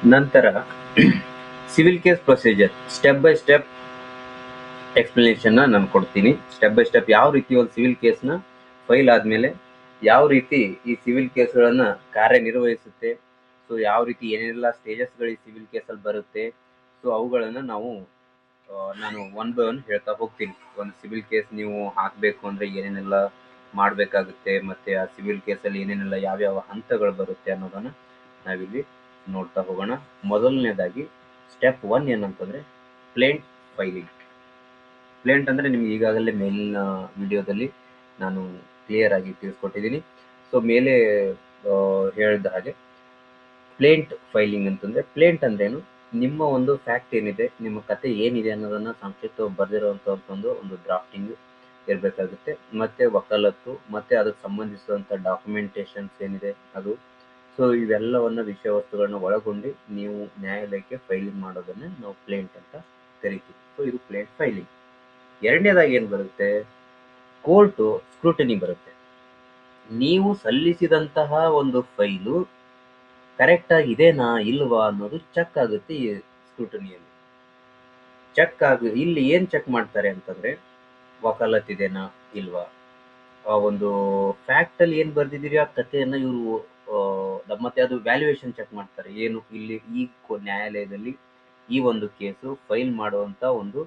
ನಂತರ civil case procedure step by step explanation ನಾನು ಕೊಡ್ತೀನಿ. ಸ್ಟೆಪ್ ಬೈ ಸ್ಟೆಪ್ ಯಾವ ರೀತಿ ಒಂದು ಸಿವಿಲ್ ಕೇಸ್ನ ಫೈಲ್ ಆದಮೇಲೆ ಯಾವ ರೀತಿ ಈ ಸಿವಿಲ್ ಕೇಸ್ಗಳನ್ನ ಕಾರ್ಯನಿರ್ವಹಿಸುತ್ತೆ, ಸೊ ಯಾವ ರೀತಿ ಏನೇನೆಲ್ಲ ಸ್ಟೇಜಸ್ಗಳು ಈ ಸಿವಿಲ್ ಕೇಸಲ್ಲಿ ಬರುತ್ತೆ, ಸೊ ಅವುಗಳನ್ನು ನಾನು ಒನ್ ಬೈ ಒನ್ ಹೇಳ್ತಾ ಹೋಗ್ತೀನಿ. ಒಂದು ಸಿವಿಲ್ ಕೇಸ್ ನೀವು ಹಾಕಬೇಕು ಅಂದರೆ ಏನೇನೆಲ್ಲ ಮಾಡಬೇಕಾಗುತ್ತೆ, ಮತ್ತು ಆ ಸಿವಿಲ್ ಕೇಸಲ್ಲಿ ಏನೇನೆಲ್ಲ ಯಾವ್ಯಾವ ಹಂತಗಳು ಬರುತ್ತೆ ಅನ್ನೋದನ್ನು ನಾವಿಲ್ಲಿ ನೋಡ್ತಾ ಹೋಗೋಣ. ಮೊದಲನೇದಾಗಿ ಸ್ಟೆಪ್ 1 ಏನಂತಂದರೆ ಪ್ಲೇಂಟ್ ಫೈಲಿಂಗ್. ಪ್ಲೇಂಟ್ ಅಂದರೆ ನಿಮ್ಗೆ ಈಗಾಗಲೇ ಮೇಲಿನ ವಿಡಿಯೋದಲ್ಲಿ ನಾನು ಕ್ಲಿಯರ್ ಆಗಿ ತಿಳಿಸ್ಕೊಟ್ಟಿದ್ದೀನಿ. ಸೊ ಮೇಲೆ ಹೇಳಿದ ಹಾಗೆ ಪ್ಲೇಂಟ್ ಫೈಲಿಂಗ್ ಅಂತಂದರೆ, ಪ್ಲೇಂಟ್ ಅಂದ್ರೇನು, ನಿಮ್ಮ ಒಂದು ಫ್ಯಾಕ್ಟ್ ಏನಿದೆ, ನಿಮ್ಮ ಕತೆ ಏನಿದೆ ಅನ್ನೋದನ್ನು ಸಂಕ್ಷಿಪ್ತವಾಗಿ ಬರೆದಿರುವಂಥ ಒಂದು ಡ್ರಾಫ್ಟಿಂಗ್ ಇರಬೇಕಾಗುತ್ತೆ. ಮತ್ತು ವಕಾಲತ್ತು ಮತ್ತು ಅದಕ್ಕೆ ಸಂಬಂಧಿಸಿದಂಥ ಡಾಕ್ಯುಮೆಂಟೇಷನ್ಸ್ ಏನಿದೆ ಅದು, ಸೊ ಇವೆಲ್ಲವನ್ನು ವಿಷಯ ವಸ್ತುಗಳನ್ನ ಒಳಗೊಂಡು ನೀವು ನ್ಯಾಯಾಲಯಕ್ಕೆ ಫೈಲಿಂಗ್ ಮಾಡೋದನ್ನೇ ನಾವು ಪ್ಲೇಂಟ್ ಅಂತ ಕರಿತೀವಿ. ಸೊ ಇದು ಪ್ಲೇಂಟ್ ಫೈಲಿಂಗ್. ಎರಡನೇದಾಗಿ ಏನು ಬರುತ್ತೆ, ಕೋರ್ಟು ಸ್ಕ್ರೂಟನಿ ಬರುತ್ತೆ. ನೀವು ಸಲ್ಲಿಸಿದಂತಹ ಒಂದು ಫೈಲು ಕರೆಕ್ಟಾಗಿ ಇದೆನಾ ಇಲ್ವಾ ಅನ್ನೋದು ಚೆಕ್ ಆಗುತ್ತೆ ಈ ಸ್ಕ್ರೂಟನಿಯಲ್ಲಿ. ಇಲ್ಲಿ ಏನು ಚೆಕ್ ಮಾಡ್ತಾರೆ ಅಂತಂದರೆ, ವಕಾಲತ್ತಿದೆನಾ ಇಲ್ವಾ, ಆ ಒಂದು ಫ್ಯಾಕ್ಟಲ್ಲಿ ಏನು ಬರೆದಿದ್ದೀರಿ ಆ ಕಥೆಯನ್ನು ಇವರು ಮತ್ತೆ ಅದು ವ್ಯಾಲ್ಯೂಯೇಷನ್ ಚೆಕ್ ಮಾಡ್ತಾರೆ. ಏನು ಇಲ್ಲಿ ಈ ನ್ಯಾಯಾಲಯದಲ್ಲಿ ಈ ಒಂದು ಕೇಸು ಫೈಲ್ ಮಾಡುವಂಥ ಒಂದು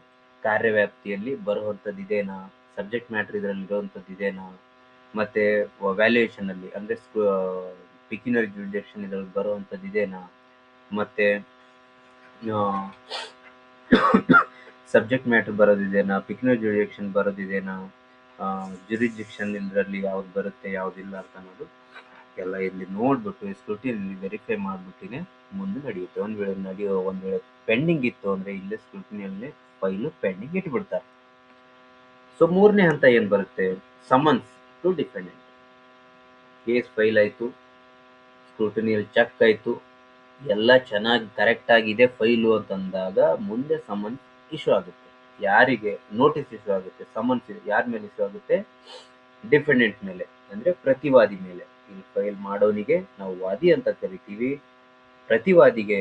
ಕಾರ್ಯವ್ಯಾಪ್ತಿಯಲ್ಲಿ ಬರುವಂಥದ್ದು ಇದೇನಾ, ಸಬ್ಜೆಕ್ಟ್ ಮ್ಯಾಟ್ರ್ ಇದರಲ್ಲಿ ಇರುವಂಥದ್ದು ಇದೇನಾ, ಮತ್ತು ವ್ಯಾಲ್ಯೂಯೇಷನಲ್ಲಿ ಅಂದರೆ ಪಿಕ್ಯುನರಿ ಜುರಿಡಿಕ್ಷನ್ ಇದರಲ್ಲಿ ಬರುವಂಥದ್ದು ಇದೇನಾ, ಮತ್ತು ಸಬ್ಜೆಕ್ಟ್ ಮ್ಯಾಟ್ರ್ ಬರೋದಿದೆನಾ, ಪಿಕ್ಯುನರಿ ಜುರಿಡಿಕ್ಷನ್ ಬರೋದಿದೆನಾ, ಜುರಿಡಿಕ್ಷನ್ ಇದರಲ್ಲಿ ಯಾವ್ದು ಬರುತ್ತೆ ಯಾವುದಿಲ್ಲ ಅಂತ ಅನ್ನೋದು ಎಲ್ಲ ಇಲ್ಲಿ ನೋಡಿಬಿಟ್ಟು ಸ್ಕ್ರೂಟಿನಿ ವೆರಿಫೈ ಮಾಡಿಬಿಟ್ಟಿನೇ ಮುಂದೆ ನಡೆಯುತ್ತೆ. ಒಂದು ವೇಳೆ ಪೆಂಡಿಂಗ್ ಇತ್ತು ಅಂದರೆ ಇಲ್ಲೇ ಸ್ಕ್ರೂಟಿನಿಯಲ್ಲಿ ಫೈಲು ಪೆಂಡಿಂಗ್ ಇಟ್ಬಿಡ್ತಾರೆ. ಸೊ ಮೂರನೇ ಹಂತ ಏನು ಬರುತ್ತೆ, summons to defendant. Case file ಆಯಿತು, ಸ್ಕ್ರೂಟಿನಿಯಲ್ಲಿ ಚೆಕ್ ಆಯಿತು, ಎಲ್ಲ ಚೆನ್ನಾಗಿ ಕರೆಕ್ಟಾಗಿದೆ ಫೈಲು ಅಂತಂದಾಗ ಮುಂದೆ ಸಮನ್ಸ್ ಇಶ್ಯೂ ಆಗುತ್ತೆ. ಯಾರಿಗೆ ನೋಟಿಸ್ ಇಶ್ಯೂ ಆಗುತ್ತೆ, ಸಮನ್ಸ್ ಯಾರ ಮೇಲೆ ಇಶ್ಯೂ ಆಗುತ್ತೆ, ಡಿಫೆಂಡೆಂಟ್ ಮೇಲೆ, ಅಂದರೆ ಪ್ರತಿವಾದಿ ಮೇಲೆ. ಇಲ್ಲಿ ಫೈಲ್ ಮಾಡೋನಿಗೆ ನಾವು ವಾದಿ ಅಂತ ಕರಿತೀವಿ, ಪ್ರತಿವಾದಿಗೆ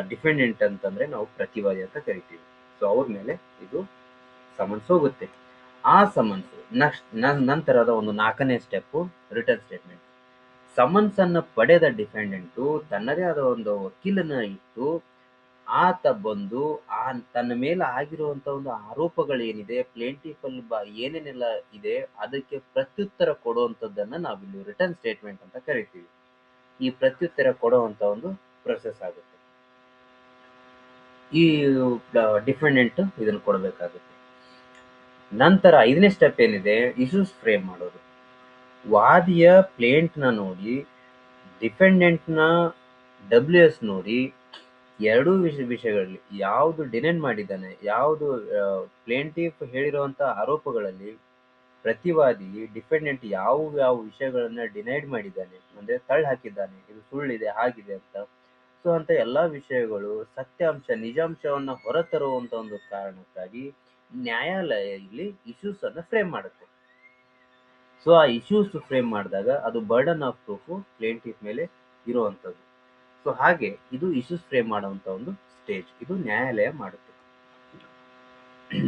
ಡಿಫೆಂಡೆಂಟ್ ಅಂತಂದರೆ ನಾವು ಪ್ರತಿವಾದಿ ಅಂತ ಕರಿತೀವಿ. ಸೊ ಅವ್ರ ಮೇಲೆ ಇದು ಸಮನ್ಸ್ ಹೋಗುತ್ತೆ. ಆ ಸಮನ್ಸು ನಂತರದ ಒಂದು 4ನೇ ಸ್ಟೆಪ್ಪು ರಿಟರ್ನ್ ಸ್ಟೇಟ್ಮೆಂಟ್. ಸಮನ್ಸನ್ನು ಪಡೆದ ಡಿಫೆಂಡೆಂಟು ತನ್ನದೇ ಆದ ಒಂದು ವಕೀಲನ ಇಟ್ಟು ಆತ ಬಂದು ತನ್ನ ಮೇಲೆ ಆಗಿರುವಂಥ ಒಂದು ಆರೋಪಗಳೇನಿದೆ, ಪ್ಲೇಂಟಿಫಲ್ಲಿ ಏನೇನೆಲ್ಲ ಇದೆ ಅದಕ್ಕೆ ಪ್ರತ್ಯುತ್ತರ ಕೊಡುವಂಥದ್ದನ್ನು ನಾವಿಲ್ಲಿ ರಿಟರ್ನ್ ಸ್ಟೇಟ್ಮೆಂಟ್ ಅಂತ ಕರಿತೀವಿ. ಈ ಪ್ರತ್ಯುತ್ತರ ಕೊಡುವಂಥ ಒಂದು ಪ್ರೊಸೆಸ್ ಆಗುತ್ತೆ. ಈ ಡಿಫೆಂಡೆಂಟ್ ಇದನ್ನು ಕೊಡಬೇಕಾಗುತ್ತೆ. ನಂತರ 5ನೇ ಸ್ಟೆಪ್ ಏನಿದೆ, ಇಶ್ಯೂಸ್ ಫ್ರೇಮ್ ಮಾಡೋದು. ವಾದಿಯ ಪ್ಲೇಂಟ್ನ ನೋಡಿ, ಡಿಫೆಂಡೆಂಟ್ನ WS ನೋಡಿ, ಎರಡೂ ವಿಷಯಗಳಲ್ಲಿ ಯಾವುದು ಡಿನೈನ್ ಮಾಡಿದ್ದಾನೆ, ಯಾವುದು ಪ್ಲೇಂಟಿಫ್ ಹೇಳಿರುವಂಥ ಆರೋಪಗಳಲ್ಲಿ ಪ್ರತಿವಾದಿ ಡಿಫೆಂಡೆಂಟ್ ಯಾವ ವಿಷಯಗಳನ್ನು ಡಿನೈಡ್ ಮಾಡಿದ್ದಾನೆ, ಅಂದರೆ ತಳ್ಳಿ ಹಾಕಿದ್ದಾನೆ, ಇದು ಸುಳ್ಳಿದೆ ಹಾಗಿದೆ ಅಂತ. ಸೊ ಅಂತ ಎಲ್ಲ ವಿಷಯಗಳು ಸತ್ಯಾಂಶ ನಿಜಾಂಶವನ್ನು ಹೊರತರುವಂಥ ಒಂದು ಕಾರಣಕ್ಕಾಗಿ ನ್ಯಾಯಾಲಯ ಇಲ್ಲಿ ಇಶ್ಯೂಸನ್ನು ಫ್ರೇಮ್ ಮಾಡುತ್ತೆ. ಸೊ ಆ ಇಶ್ಯೂಸ್ ಫ್ರೇಮ್ ಮಾಡಿದಾಗ ಅದು ಬರ್ಡನ್ ಆಫ್ ಪ್ರೂಫು ಪ್ಲೇಂಟಿಫ್ ಮೇಲೆ ಇರುವಂಥದ್ದು. ಸೊ ಹಾಗೆ ಇದು ಇಶ್ಯೂಸ್ ಫ್ರೇಮ್ ಮಾಡುವಂಥ ಒಂದು ಸ್ಟೇಜ್. ಇದು ನ್ಯಾಯಾಲಯ ಮಾಡುತ್ತೆ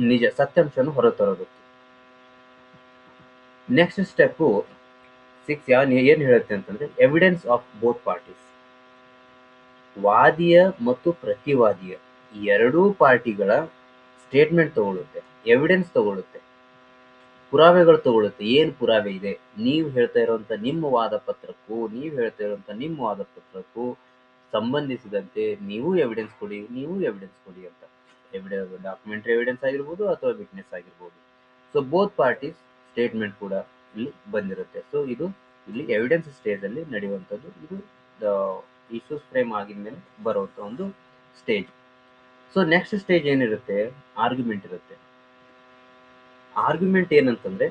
ನಿಜ ಸತ್ಯಾಂಶವನ್ನು ಹೊರತರೋದಕ್ಕೆ. ನೆಕ್ಸ್ಟ್ ಸ್ಟೆಪ್ಪು 6 ಏನು ಹೇಳುತ್ತೆ ಅಂತಂದರೆ, ಎವಿಡೆನ್ಸ್ ಆಫ್ ಬೋತ್ ಪಾರ್ಟೀಸ್. ವಾದಿಯ ಮತ್ತು ಪ್ರತಿವಾದಿಯ ಎರಡೂ ಪಾರ್ಟಿಗಳ ಸ್ಟೇಟ್ಮೆಂಟ್ ತಗೊಳ್ಳುತ್ತೆ, ಎವಿಡೆನ್ಸ್ ತಗೊಳ್ಳುತ್ತೆ, ಪುರಾವೆಗಳು ತಗೊಳ್ಳುತ್ತೆ. ಏನು ಪುರಾವೆ ಇದೆ, ನೀವು ಹೇಳ್ತಾ ಇರುವಂಥ ನಿಮ್ಮ ವಾದ ಪತ್ರಕ್ಕೂ ಸಂಬಂಧಿಸಿದಂತೆ ನೀವು ಎವಿಡೆನ್ಸ್ ಕೊಡಿ ಅಂತ. ಡಾಕ್ಯುಮೆಂಟ್ರಿ ಎವಿಡೆನ್ಸ್ ಆಗಿರ್ಬೋದು ಅಥವಾ ವಿಟ್ನೆಸ್ ಆಗಿರ್ಬೋದು. ಸೊ ಬೋತ್ ಪಾರ್ಟೀಸ್ ಸ್ಟೇಟ್ಮೆಂಟ್ ಕೂಡ ಇಲ್ಲಿ ಬಂದಿರುತ್ತೆ. ಸೊ ಇದು ಇಲ್ಲಿ ಎವಿಡೆನ್ಸ್ ಸ್ಟೇಜಲ್ಲಿ ನಡೆಯುವಂಥದ್ದು. ಇದು ಇಶ್ಯೂಸ್ ಫ್ರೇಮ್ ಆಗಿದ ಮೇಲೆ ಬರುವಂಥ ಒಂದು ಸ್ಟೇಜ್. ಸೊ ನೆಕ್ಸ್ಟ್ ಸ್ಟೇಜ್ ಏನಿರುತ್ತೆ, ಆರ್ಗ್ಯುಮೆಂಟ್ ಇರುತ್ತೆ. ಆರ್ಗ್ಯುಮೆಂಟ್ ಏನಂತಂದರೆ,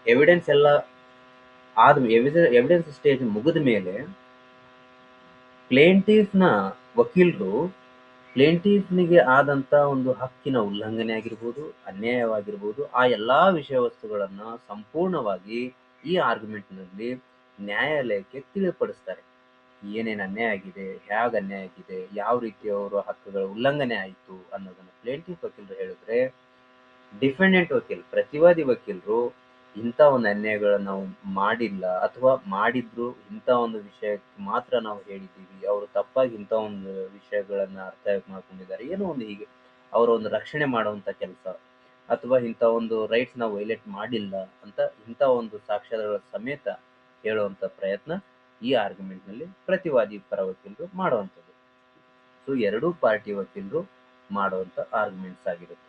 ಎವಿಡೆನ್ಸ್ ಎಲ್ಲ ಎವಿಡೆನ್ಸ್ ಸ್ಟೇಜ್ ಮುಗಿದ ಮೇಲೆ ಪ್ಲೇಂಟಿಫ್ನ ವಕೀಲರು ಪ್ಲೇಂಟಿಫ್ನಿಗೆ ಆದಂಥ ಒಂದು ಹಕ್ಕಿನ ಉಲ್ಲಂಘನೆ ಆಗಿರ್ಬೋದು, ಅನ್ಯಾಯವಾಗಿರ್ಬೋದು, ಆ ಎಲ್ಲ ವಿಷಯ ವಸ್ತುಗಳನ್ನು ಸಂಪೂರ್ಣವಾಗಿ ಈ ಆರ್ಗ್ಯುಮೆಂಟ್ನಲ್ಲಿ ನ್ಯಾಯಾಲಯಕ್ಕೆ ತಿಳಿಪಡಿಸ್ತಾರೆ. ಏನೇನು ಅನ್ಯಾಯ ಆಗಿದೆ, ಹೇಗೆ ಅನ್ಯಾಯ ಆಗಿದೆ, ಯಾವ ರೀತಿ ಅವರ ಹಕ್ಕುಗಳ ಉಲ್ಲಂಘನೆ ಆಯಿತು ಅನ್ನೋದನ್ನು ಪ್ಲೇಂಟಿಫ್ ವಕೀಲರು ಹೇಳಿದ್ರೆ, ಡಿಫೆಂಡೆಂಟ್ ವಕೀಲ್ ಪ್ರತಿವಾದಿ ವಕೀಲರು ಇಂಥ ಒಂದು ಅನ್ಯಾಯಗಳನ್ನು ನಾವು ಮಾಡಿಲ್ಲ ಅಥವಾ ಮಾಡಿದ್ರು ಇಂಥ ಒಂದು ವಿಷಯಕ್ಕೆ ಮಾತ್ರ ನಾವು ಹೇಳಿದ್ದೀವಿ, ಅವರು ತಪ್ಪಾಗಿ ಇಂಥ ಒಂದು ವಿಷಯಗಳನ್ನು ಅರ್ಥ ಮಾಡ್ಕೊಂಡಿದ್ದಾರೆ, ಏನೋ ಒಂದು ಹೀಗೆ ಅವರ ಒಂದು ರಕ್ಷಣೆ ಮಾಡುವಂಥ ಕೆಲಸ ಅಥವಾ ಇಂಥ ಒಂದು ರೈಟ್ಸ್ ನಾವು ವೈಲೇಟ್ ಮಾಡಿಲ್ಲ ಅಂತ ಇಂಥ ಒಂದು ಸಾಕ್ಷ್ಯಾಧಾರಗಳ ಸಮೇತ ಹೇಳುವಂಥ ಪ್ರಯತ್ನ ಈ ಆರ್ಗ್ಯುಮೆಂಟ್ನಲ್ಲಿ ಪ್ರತಿವಾದಿ ಪರ ವಕೀಲರು ಮಾಡುವಂಥದ್ದು. ಸೊ ಎರಡೂ ಪಾರ್ಟಿ ವಕೀಲರು ಮಾಡುವಂಥ ಆರ್ಗ್ಯುಮೆಂಟ್ಸ್ ಆಗಿರುತ್ತೆ.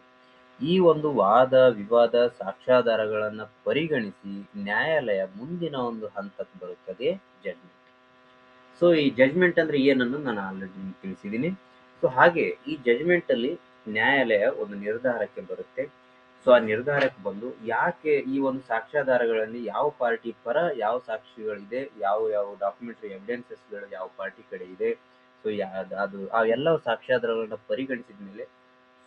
ಈ ಒಂದು ವಾದ ವಿವಾದ ಸಾಕ್ಷ್ಯಾಧಾರಗಳನ್ನು ಪರಿಗಣಿಸಿ ನ್ಯಾಯಾಲಯ ಮುಂದಿನ ಒಂದು ಹಂತಕ್ಕೆ ಬರುತ್ತದೆ ಜಡ್ಜ್ಮೆಂಟ್. ಸೊ ಈ ಜಡ್ಜ್ಮೆಂಟ್ ಅಂದ್ರೆ ಏನನ್ನು ನಾನು ಆಲ್ರೆಡಿ ತಿಳಿಸಿದ್ದೀನಿ. ಸೊ ಹಾಗೆ ಈ ಜಡ್ಜ್ಮೆಂಟ್ ಅಲ್ಲಿ ನ್ಯಾಯಾಲಯ ಒಂದು ನಿರ್ಧಾರಕ್ಕೆ ಬರುತ್ತೆ. ಸೊ ಆ ನಿರ್ಧಾರಕ್ಕೆ ಬಂದು ಯಾಕೆ ಈ ಒಂದು ಸಾಕ್ಷ್ಯಾಧಾರಗಳಲ್ಲಿ ಯಾವ ಪಾರ್ಟಿ ಪರ ಯಾವ ಸಾಕ್ಷಿಗಳಿದೆ, ಯಾವ ಯಾವ ಡಾಕ್ಯುಮೆಂಟರಿ ಎವಿಡೆನ್ಸಸ್ಗಳು ಯಾವ ಪಾರ್ಟಿ ಕಡೆ ಇದೆ, ಸೊ ಅದು ಆ ಎಲ್ಲ ಸಾಕ್ಷ್ಯಾಧಾರಗಳನ್ನ ಪರಿಗಣಿಸಿದ ಮೇಲೆ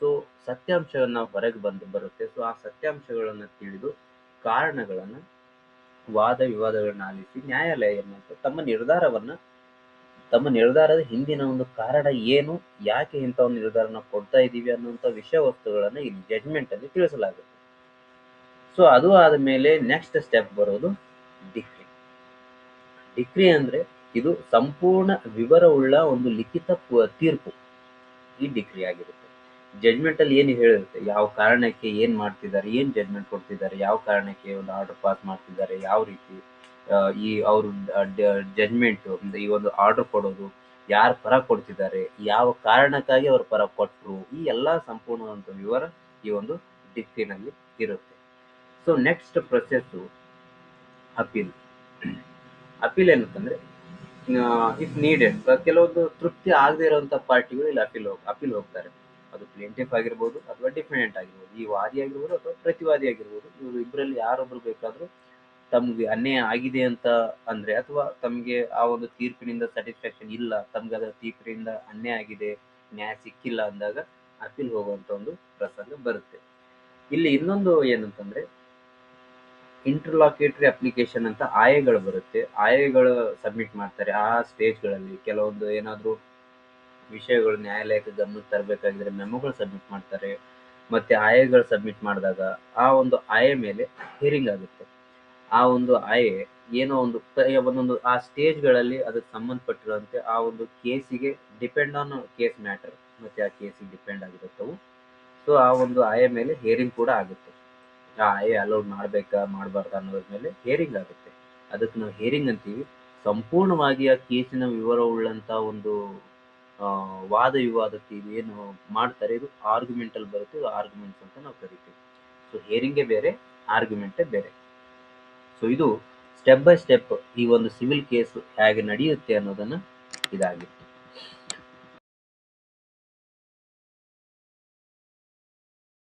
ಸೊ ಸತ್ಯಾಂಶಗಳನ್ನ ಹೊರಗೆ ಬರುತ್ತೆ. ಸೊ ಆ ಸತ್ಯಾಂಶಗಳನ್ನು ತಿಳಿದು ಕಾರಣಗಳನ್ನು ವಾದ ವಿವಾದಗಳನ್ನ ಆಲಿಸಿ ನ್ಯಾಯಾಲಯ ಏನಂತ ತಮ್ಮ ನಿರ್ಧಾರದ ಹಿಂದಿನ ಒಂದು ಕಾರಣ ಏನು, ಯಾಕೆ ಇಂಥ ಒಂದು ನಿರ್ಧಾರನ ಕೊಡ್ತಾ ಇದ್ದೀವಿ ಅನ್ನುವಂಥ ವಿಷಯ ವಸ್ತುಗಳನ್ನು ಈ ಜಡ್ಜ್ಮೆಂಟ್ ಅಲ್ಲಿ ತಿಳಿಸಲಾಗುತ್ತೆ. ಸೊ ಅದು ಆದಮೇಲೆ ನೆಕ್ಸ್ಟ್ ಸ್ಟೆಪ್ ಬರೋದು ಡಿಕ್ರಿ. ಡಿಕ್ರಿ ಅಂದ್ರೆ ಇದು ಸಂಪೂರ್ಣ ವಿವರವುಳ್ಳ ಒಂದು ಲಿಖಿತ ತೀರ್ಪು ಈ ಡಿಕ್ರಿ ಆಗಿರುತ್ತೆ. ಜಡ್ಜ್ಮೆಂಟ್ ಅಲ್ಲಿ ಏನು ಹೇಳಿರುತ್ತೆ, ಯಾವ ಕಾರಣಕ್ಕೆ ಏನ್ ಮಾಡ್ತಿದ್ದಾರೆ, ಏನ್ ಜಡ್ಜ್ಮೆಂಟ್ ಕೊಡ್ತಿದ್ದಾರೆ, ಯಾವ ಕಾರಣಕ್ಕೆ ಒಂದು ಆರ್ಡರ್ ಪಾಸ್ ಮಾಡ್ತಿದ್ದಾರೆ, ಯಾವ ರೀತಿ ಈ ಅವರು ಜಡ್ಜ್ಮೆಂಟ್ ಈ ಒಂದು ಆರ್ಡರ್ ಕೊಡೋದು, ಯಾರ ಪರ ಕೊಡ್ತಿದ್ದಾರೆ, ಯಾವ ಕಾರಣಕ್ಕಾಗಿ ಅವ್ರ ಪರ ಕೊಟ್ಟರು, ಈ ಎಲ್ಲಾ ಸಂಪೂರ್ಣವಾದ ವಿವರ ಈ ಒಂದು ಡಿಕ್ರಿನಲ್ಲಿ ಇರುತ್ತೆ. So next process appeal. Appeal ಏನಂತಂದ್ರೆ ಇಫ್ ನೀಡೆಡ್ ಕೆಲವೊಂದು ತೃಪ್ತಿ ಆಗದೆ ಇರುವಂತ ಪಾರ್ಟಿಗಳು ಇಲ್ಲಿ ಅಪೀಲ್ ಹೋಗ್ತಾರೆ. ಅದು ಪ್ಲೇಂಟಿಫ್ ಆಗಿರ್ಬೋದು ಅಥವಾ ಡಿಫೆಂಡೆಂಟ್ ಆಗಿರ್ಬೋದು, ಈ ವಾದಿ ಆಗಿರ್ಬೋದು ಅಥವಾ ಪ್ರತಿವಾದಿ ಆಗಿರ್ಬೋದು, ಇವರು ಇಬ್ಬರಲ್ಲಿ ಯಾರೊಬ್ರು ಬೇಕಾದ್ರೂ ತಮ್ಗೆ ಅನ್ಯಾಯ ಆಗಿದೆ ಅಂತ ಅಂದ್ರೆ ಅಥವಾ ತಮ್ಗೆ ಆ ಒಂದು ತೀರ್ಪಿನಿಂದ ಸ್ಯಾಟಿಸ್ಫ್ಯಾಕ್ಷನ್ ಇಲ್ಲ, ತಮ್ಗೆ ಅದರ ತೀರ್ಪಿನಿಂದ ಅನ್ಯಾಯ ಆಗಿದೆ, ನ್ಯಾಯ ಸಿಕ್ಕಿಲ್ಲ ಅಂದಾಗ ಅಪೀಲ್ ಹೋಗುವಂತ ಒಂದು ಪ್ರಸಂಗ ಬರುತ್ತೆ. ಇಲ್ಲಿ ಇನ್ನೊಂದು ಏನಂತಂದ್ರೆ ಇಂಟರ್ಲಾಕ್ಯುಟರಿ ಅಪ್ಲಿಕೇಶನ್ ಅಂತ ಆಯಗಳು ಬರುತ್ತೆ. ಆಯಗಳು ಸಬ್ಮಿಟ್ ಮಾಡ್ತಾರೆ. ಆ ಸ್ಟೇಜ್ಗಳಲ್ಲಿ ಕೆಲವೊಂದು ಏನಾದ್ರು ವಿಷಯಗಳು ನ್ಯಾಯಾಲಯಕ್ಕೆ ಗಮನಕ್ಕೆ ತರಬೇಕಾಗಿದ್ರೆ ಮೆಮೊಗಳು ಸಬ್ಮಿಟ್ ಮಾಡ್ತಾರೆ. ಮತ್ತೆ ಆಯಗಳು ಸಬ್ಮಿಟ್ ಮಾಡಿದಾಗ ಆ ಒಂದು ಆಯ ಮೇಲೆ ಹಿಯರಿಂಗ್ ಆಗುತ್ತೆ. ಆ ಒಂದು ಆಯೆ ಏನೋ ಒಂದೊಂದು ಆ ಸ್ಟೇಜ್ಗಳಲ್ಲಿ ಅದಕ್ಕೆ ಸಂಬಂಧಪಟ್ಟಿರುವಂತೆ ಆ ಒಂದು ಕೇಸಿಗೆ ಡಿಪೆಂಡ್ ಆನ್ ಕೇಸ್ ಮ್ಯಾಟರ್ ಮತ್ತೆ ಆ ಕೇಸಿಗೆ ಡಿಪೆಂಡ್ ಆಗಿರುತ್ತವು. ಸೊ ಆ ಒಂದು ಆಯೆ ಮೇಲೆ ಹಿಯರಿಂಗ್ ಕೂಡ ಆಗುತ್ತೆ. ಆ ಆಯೆ ಅಲೌಡ್ ಮಾಡ್ಬೇಕಾ ಮಾಡಬಾರ್ದ ಅನ್ನೋದ್ರ ಮೇಲೆ ಹಿಯರಿಂಗ್ ಆಗುತ್ತೆ. ಅದಕ್ಕೆ ನಾವು ಹಿಯರಿಂಗ್ ಅಂತೀವಿ. ಸಂಪೂರ್ಣವಾಗಿ ಆ ಕೇಸಿನ ವಿವರವುಳ್ಳಂತ ಒಂದು ವಾದ ವಿವಾದಕ್ಕೆ ಏನು ಮಾಡ್ತಾರೆ ಇದು ಆರ್ಗ್ಯುಮೆಂಟ್ ಅಲ್ಲಿ ಬರುತ್ತೆ. ಇದು ಆರ್ಗ್ಯುಮೆಂಟ್ಸ್ ಅಂತ ನಾವು ಕರಿತೀವಿ. ಸೊ ಹಿಯರಿಂಗೇ ಬೇರೆ, ಆರ್ಗ್ಯುಮೆಂಟೇ ಬೇರೆ. ಸೊ ಇದು ಸ್ಟೆಪ್ ಬೈ ಸ್ಟೆಪ್ ಈ ಒಂದು ಸಿವಿಲ್ ಕೇಸ್ ಹೇಗೆ ನಡೆಯುತ್ತೆ ಅನ್ನೋದನ್ನ ಇದಾಗಿದೆ.